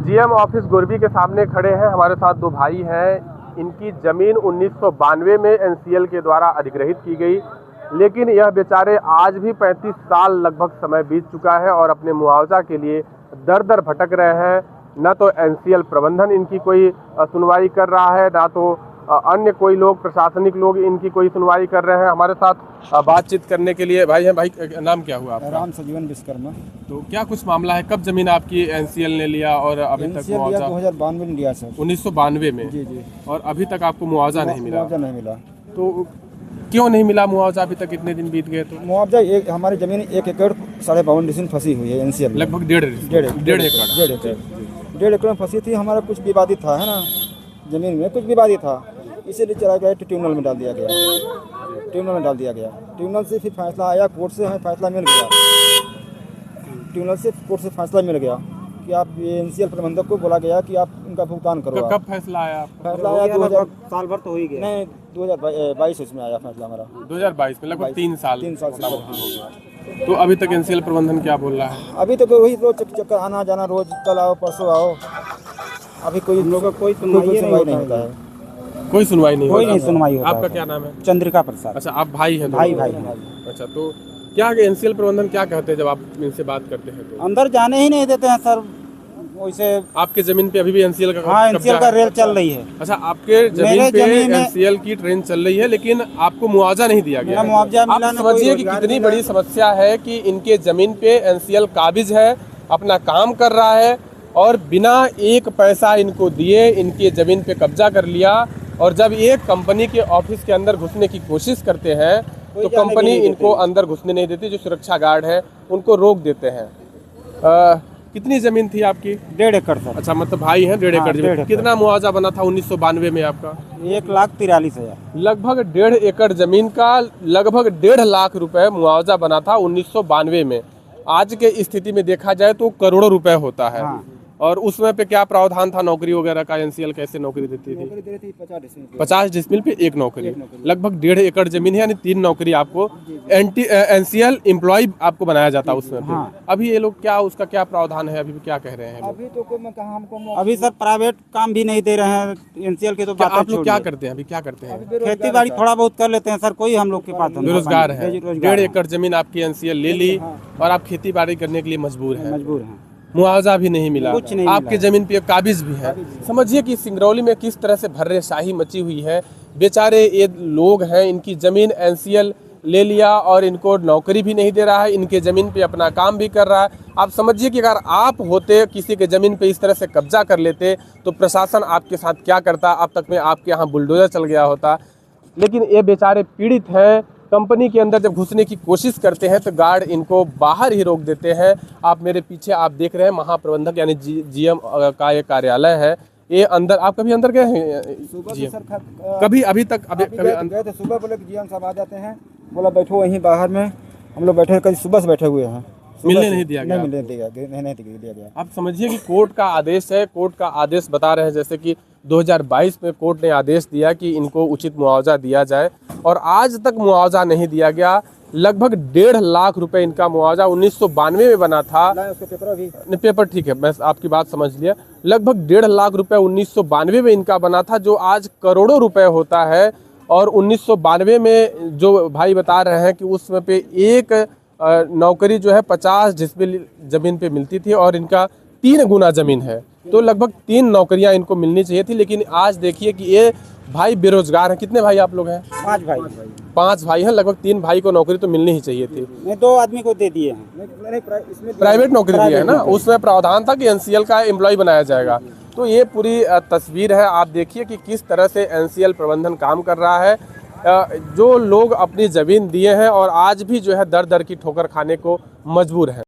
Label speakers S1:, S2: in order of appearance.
S1: GM office Gorbi के सामने खड़े हैं। हमारे साथ दो भाई हैं। इनकी ज़मीन 1992 में एनसीएल के द्वारा अधिग्रहित की गई, लेकिन यह बेचारे आज भी 35 साल लगभग समय बीत चुका है और अपने मुआवजा के लिए दर दर भटक रहे हैं। न तो एनसीएल प्रबंधन इनकी कोई सुनवाई कर रहा है, ना तो अन्य कोई लोग, प्रशासनिक लोग इनकी कोई सुनवाई कर रहे हैं। हमारे साथ बातचीत करने के लिए भाई हैं। भाई नाम क्या हुआ आपका?
S2: राम सजीवन विश्वकर्मा।
S1: तो क्या कुछ मामला है, कब जमीन आपकी एनसीएल ने लिया और अभी तक मुआवजा?
S2: 2092 में लिया सर।
S1: 1992 में?
S2: जी जी।
S1: और अभी तक आपको मुआवजा नहीं मिला?
S2: मुआवजा नहीं मिला।
S1: तो क्यों नहीं मिला मुआवजा अभी तक? इतने दिन बीत गए तो।
S2: मुआवजा हमारी जमीन 1 एकड़ 52.5 डिसमिल फंसी हुई है एनसीएल में।
S1: लगभग डेढ़
S2: एकड़ में फंसी थी। हमारा कुछ विवादित था, है ना, जमीन में कुछ विवादित था, इसीलिए चला गया ट्रिब्यूनल में डाल दिया गया। ट्रिब्यूनल से फिर फैसला आया, कोर्ट से हमें फैसला मिल गया। कोर्ट से फैसला मिल गया कि आप एनसीएल प्रबंधक को बोला गया कि आप इनका भुगतान करो।
S1: कब फैसला आया?
S2: फैसला आया 2000 साल भर तो हो ही गया। नहीं, 2022 उसमें आया फैसला हमारा।
S1: 2022 में लगभग 3 साल
S2: से।
S1: तो अभी तक एनसीएल प्रबंधन क्या बोल रहा है?
S2: अभी तो वही रोज चक्कर आना जाना, रोज कल आओ परसों आओ। अभी कोई लोगों का कोई सुनवाई नहीं होता है।
S1: कोई सुनवाई नहीं
S2: होता।
S1: आपका क्या नाम है?
S2: चंद्रिका प्रसाद।
S1: अच्छा, आप भाई हैं?
S2: भाई।
S1: अच्छा, तो क्या एनसीएल प्रबंधन क्या कहते हैं जब आप इनसे बात करते हैं तो?
S2: अंदर जाने ही नहीं देते हैं सर। वैसे
S1: आपके जमीन पे अभी भी एनसीएल का?
S2: हाँ, एनसीएल का रेल चल रही है।
S1: अच्छा, आपके जमीन पे एनसीएल की ट्रेन चल रही है, लेकिन आपको मुआवजा नहीं दिया गया?
S2: मुआवजा
S1: आप समझिए कि कितनी बड़ी समस्या है कि इनके जमीन पे एनसीएल काबिज है, अपना काम कर रहा है और बिना एक पैसा इनको दिए इनके जमीन पे कब्जा कर लिया। और जब एक कंपनी के ऑफिस के अंदर घुसने की कोशिश करते हैं तो कंपनी इनको अंदर घुसने नहीं देती। जो सुरक्षा गार्ड है उनको रोक देते हैं। कितनी जमीन थी आपकी?
S2: 1.5 एकड़ सर।
S1: अच्छा, मतलब भाई हैं, 1.5 एकड़ जमीन। कितना मुआवजा बना था 1992 में आपका?
S2: 1,43,000।
S1: लगभग 1.5 एकड़ जमीन का लगभग 1.5 लाख रुपए मुआवजा बना था 1992 में। आज के स्थिति में देखा जाए तो करोड़ों रुपए होता है। हाँ। और उस समय पे क्या प्रावधान था नौकरी वगैरह का? एनसीएल कैसे नौकरी देती थी? 50 डिसमिल पे एक नौकरी। लगभग 1.5 एकड़ जमीन है, यानी 3 नौकरी आपको एनसीएल एम्प्लॉय आपको बनाया जाता है उसमें। हाँ। अभी ये लोग क्या, उसका क्या प्रावधान है? अभी क्या कह रहे हैं?
S2: अभी तो हमको अभी सर प्राइवेट काम भी नहीं दे रहे हैं एनसीएल के। तो
S1: आप लोग क्या करते हैं? अभी क्या करते हैं?
S2: खेती बाड़ी थोड़ा बहुत कर लेते हैं सर। कोई हम लोग के पास
S1: बेरोजगार है। 1.5 एकड़ जमीन आपकी एनसीएल ले ली और आप खेती बाड़ी करने के लिए मजबूर हैं। मुआवजा भी नहीं मिला, आपके जमीन पे काबिज भी है। समझिए कि सिंगरौली में किस तरह से भर्रेशाही मची हुई है। बेचारे ये लोग हैं, इनकी जमीन एनसीएल ले लिया और इनको नौकरी भी नहीं दे रहा है, इनके जमीन पे अपना काम भी कर रहा है। आप समझिए कि अगर आप होते, किसी के जमीन पे इस तरह से कब्जा कर लेते तो प्रशासन आपके साथ क्या करता? अब तक में आपके यहाँ बुलडोजर चल गया होता। लेकिन ये बेचारे पीड़ित हैं। कंपनी के अंदर जब घुसने की कोशिश करते हैं तो गार्ड इनको बाहर ही रोक देते हैं। आप मेरे पीछे आप देख रहे हैं महाप्रबंधक यानी जीएम का ये कार्यालय है। ये अंदर, आप कभी अंदर गए हैं? कभी अभी तक
S2: गए थे। सुबह बोले जीएम साहब आ जाते हैं, बोला बैठो वहीं बाहर में। हम लोग बैठे, कभी सुबह से बैठे हुए हैं।
S1: मिलने नहीं दिया गया?
S2: नहीं दिया गया।
S1: आप समझिए कि कोर्ट का आदेश है। कोर्ट का आदेश बता रहे हैं जैसे कि 2022 में कोर्ट ने आदेश दिया कि इनको उचित मुआवजा दिया जाए और आज तक मुआवजा नहीं दिया गया। लगभग 1.5 लाख रुपए इनका मुआवजा 1992 में बना था। पेपर ठीक है, मैं आपकी बात समझ लिया। लगभग 1.5 लाख रुपए 1992 में इनका बना था, जो आज करोड़ों रुपए होता है। और 1992 में जो भाई बता रहे हैं कि उस समय पे एक नौकरी जो है 50 डिसमिल जमीन पे मिलती थी और इनका 3 गुना जमीन है, तो लगभग 3 नौकरियां इनको मिलनी चाहिए थी। लेकिन आज देखिए कि ये भाई बेरोजगार हैं। कितने भाई आप लोग हैं?
S2: 5 भाई।
S1: 5 भाई हैं। लगभग 3 भाई को नौकरी तो मिलनी ही चाहिए थी।
S2: नहीं, 2 आदमी को दे दिए हैं।
S1: प्राइवेट नौकरी दी है ना, उसमें प्रावधान था कि एनसीएल का एम्प्लॉय बनाया जाएगा। तो ये पूरी तस्वीर है। आप देखिए कि किस तरह से एनसीएल प्रबंधन काम कर रहा है। जो लोग अपनी जमीन दिए हैं और आज भी जो है दर दर की ठोकर खाने को मजबूर हैं।